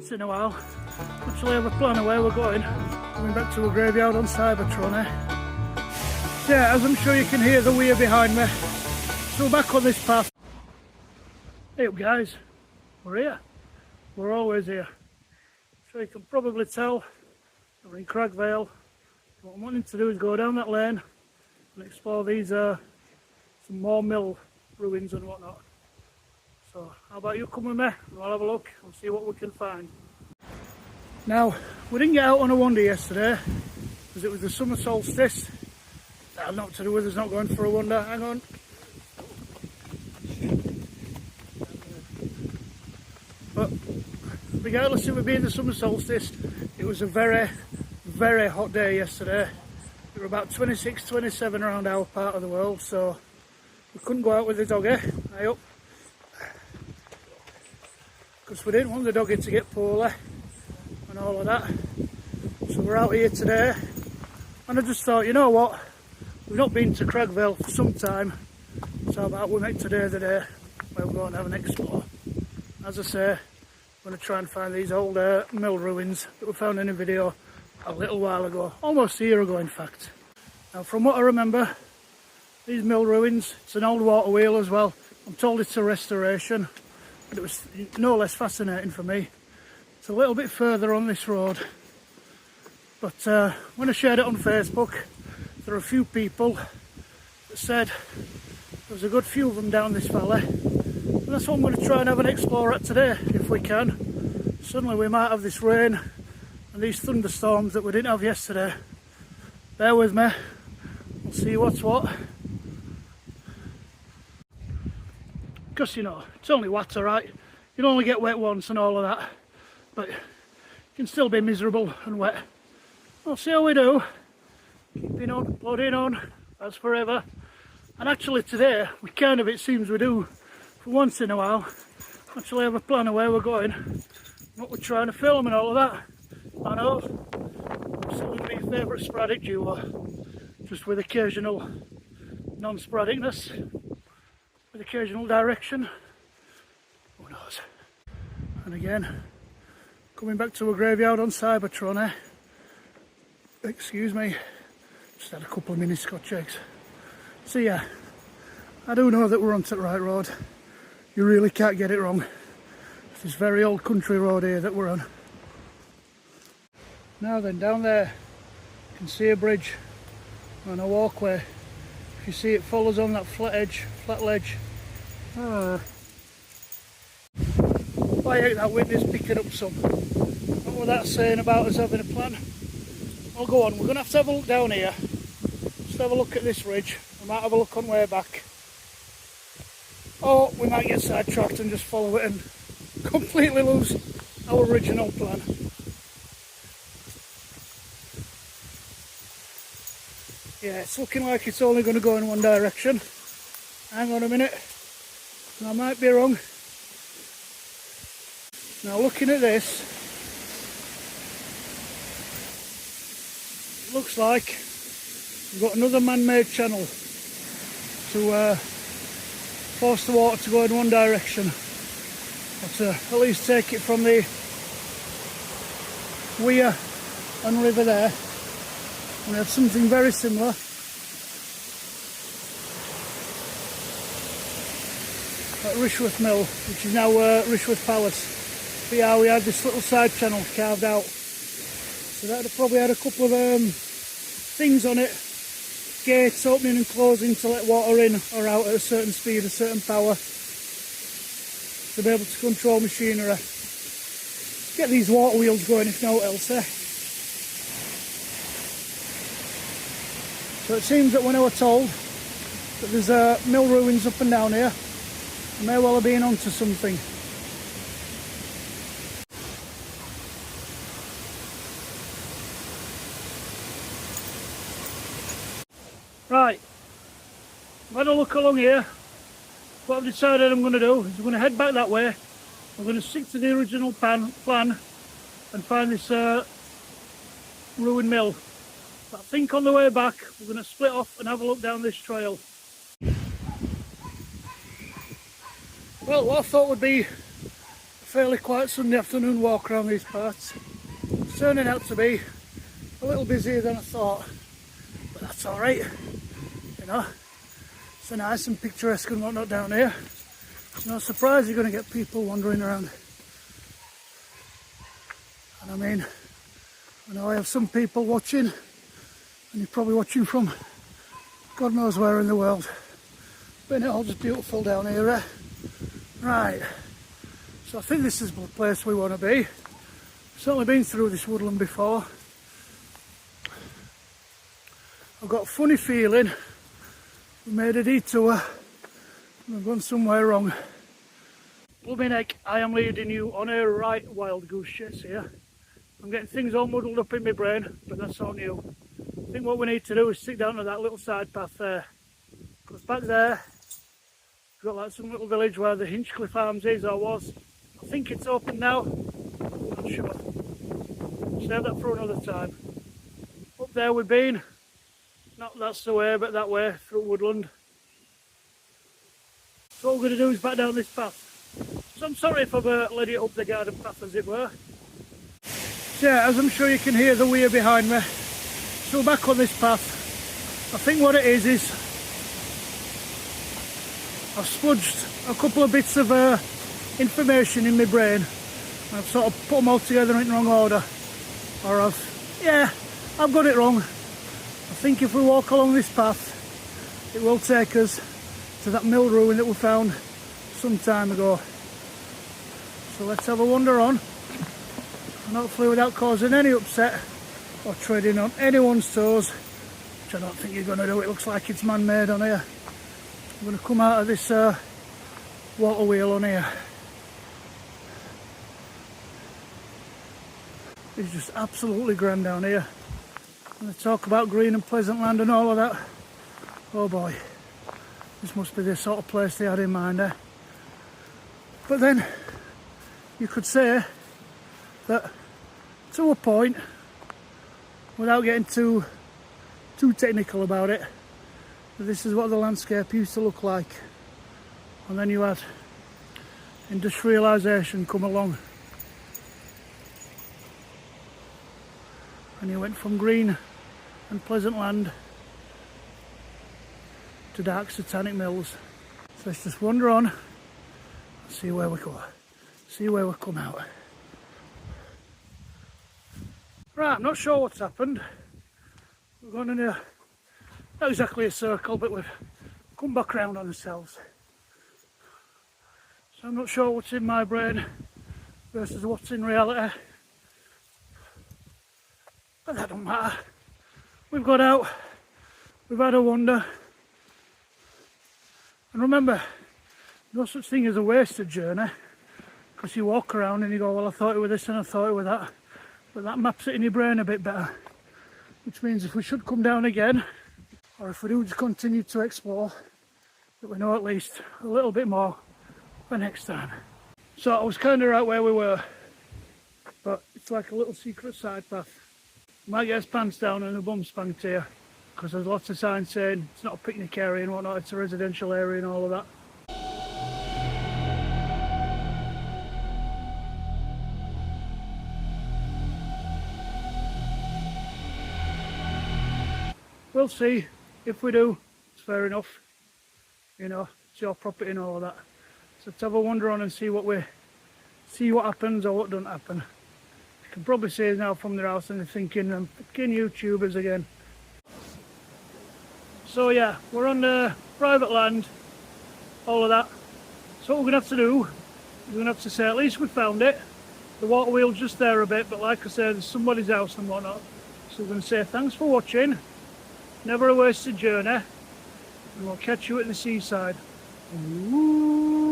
once in a while, actually have a plan of where we're going. Coming back to a graveyard on Cybertron, eh? Yeah, as I'm sure you can hear the weir behind me. So back on this path. Hey up guys, we're here. We're always here. So you can probably tell we're in Cragg Vale. What I'm wanting to do is go down that lane and explore these some more mill ruins and whatnot. So how about you come with me and we'll have a look and see what we can find. Now, we didn't get out on a wander yesterday because it was the summer solstice. That had nothing to do with us not going for a wander. Hang on. But regardless of it being the summer solstice, it was a very, very hot day yesterday. We were about 26, 27 around our part of the world, so we couldn't go out with the doggy. High up. Because we didn't want the doggy to get poorly and all of that. So we're out here today, and I just thought, you know what, we've not been to Cragg Vale for some time, so how about we make today the day where we're going to have an explore. As I say, I'm going to try and find these old mill ruins that we found in a video a little while ago, almost a year ago in fact. Now from what I remember, these mill ruins, it's an old water wheel as well. I'm told it's a restoration. But it was no less fascinating for me. It's a little bit further on this road, but when I shared it on Facebook, there were a few people that said there was a good few of them down this valley, and that's what I'm going to try and have an explore at today if we can. Suddenly we might have this rain and these thunderstorms that we didn't have yesterday. Bear with me, we'll see what's what. Because you know, it's only water, right? You'll only get wet once and all of that, but you can still be miserable and wet. We'll see how we do. Keeping on, plodding on, as forever. And actually today, it seems we do, for once in a while, actually have a plan of where we're going, what we're trying to film and all of that. I know, it's still going to be a favourite sporadic duo, just with occasional non-sporadicness. With occasional direction, who knows. And again, coming back to a graveyard on Cybertron, eh? Excuse me, just had a couple of mini Scotch eggs. So yeah, I do know that we're onto the right road. You really can't get it wrong. It's this very old country road here that we're on. Now then, down there, you can see a bridge and a walkway. If you see, it follows on that flat ledge. Why ain't that witness picking up some? What was that saying about us having a plan? Well, go on, we're going to have a look down here. Just have a look at this ridge. We might have a look on way back. Or we might get sidetracked and just follow it and completely lose our original plan. Yeah, it's looking like it's only going to go in one direction. Hang on a minute, I might be wrong. Now looking at this, it looks like we've got another man-made channel to force the water to go in one direction, or to at least take it from the weir and river there. We have something very similar. At Rishworth Mill, which is now Rishworth Palace. But yeah, we had this little side channel carved out. So that probably had a couple of things on it. Gates opening and closing to let water in or out at a certain speed, a certain power. To be able to control machinery. Get these water wheels going if no else, eh? So it seems that when I was told that there's mill ruins up and down here, I may well have been onto something. Right, I've had a look along here. What I've decided I'm going to do is I'm going to head back that way. I'm going to stick to the original plan and find this ruined mill. But I think on the way back we're going to split off and have a look down this trail. Well, what I thought would be a fairly quiet Sunday afternoon walk around these parts. It's turning out to be a little busier than I thought, but that's alright, you know. It's so nice and picturesque and whatnot down here. It's no surprise you're going to get people wandering around. And I mean, I know I have some people watching, and you're probably watching from God knows where in the world. But it's all just beautiful down here, eh? Right, so I think this is the place we want to be. Certainly been through this woodland before. I've got a funny feeling we made a detour and we've gone somewhere wrong. Blooming heck, I am leading you on a right wild goose chase here. I'm getting things all muddled up in my brain, but that's all new. I think what we need to do is stick down to that little side path there. Because back there, we've got like some little village where the Hinchcliffe Arms is or was. I think it's open now, I'm not sure. Save that for another time. Up there we've been, not that's the way, but that way through woodland. So what we're going to do is back down this path. So I'm sorry if I've led you up the garden path as it were. Yeah, as I'm sure you can hear the weir behind me. So back on this path, I think what it is I've smudged a couple of bits of information in my brain and I've sort of put them all together in the wrong order. Or I've got it wrong. I think if we walk along this path, it will take us to that mill ruin that we found some time ago. So let's have a wander on. And hopefully without causing any upset or treading on anyone's toes, which I don't think you're going to do. It looks like it's man-made on here. I'm going to come out of this water wheel on here. It's just absolutely grand down here. And they talk about green and pleasant land and all of that. Oh boy, this must be the sort of place they had in mind, eh? But then you could say that to a point, without getting too technical about it, that this is what the landscape used to look like. And then you had industrialisation come along. And you went from green and pleasant land to dark satanic mills. So let's just wander on and see where we go. See where we come out. Right, I'm not sure what's happened. We've gone in a, not exactly a circle, but we've come back round on ourselves. So I'm not sure what's in my brain versus what's in reality. But that don't matter. We've got out, we've had a wander. And remember, no such thing as a wasted journey. Because you walk around and you go, well, I thought it was this and I thought it was that. But that maps it in your brain a bit better. Which means if we should come down again, or if we do just continue to explore, that we know at least a little bit more for next time. So I was kind of right where we were. But it's like a little secret side path. Might get his pants down and a bum spanked here, because there's lots of signs saying it's not a picnic area and whatnot, it's a residential area and all of that. We'll see. If we do, it's fair enough. You know, it's your property and all of that. So let's have a wander on and see what happens or what doesn't happen. You can probably see it now from their house and they're thinking, I'm fucking YouTubers again. So yeah, we're on private land, all of that. So what we're going to have to do, we're going to have to say at least we found it. The water wheel's just there a bit, but like I said, there's somebody's house and whatnot. So we're going to say thanks for watching, never a wasted journey, and we'll catch you at the seaside. Ooh.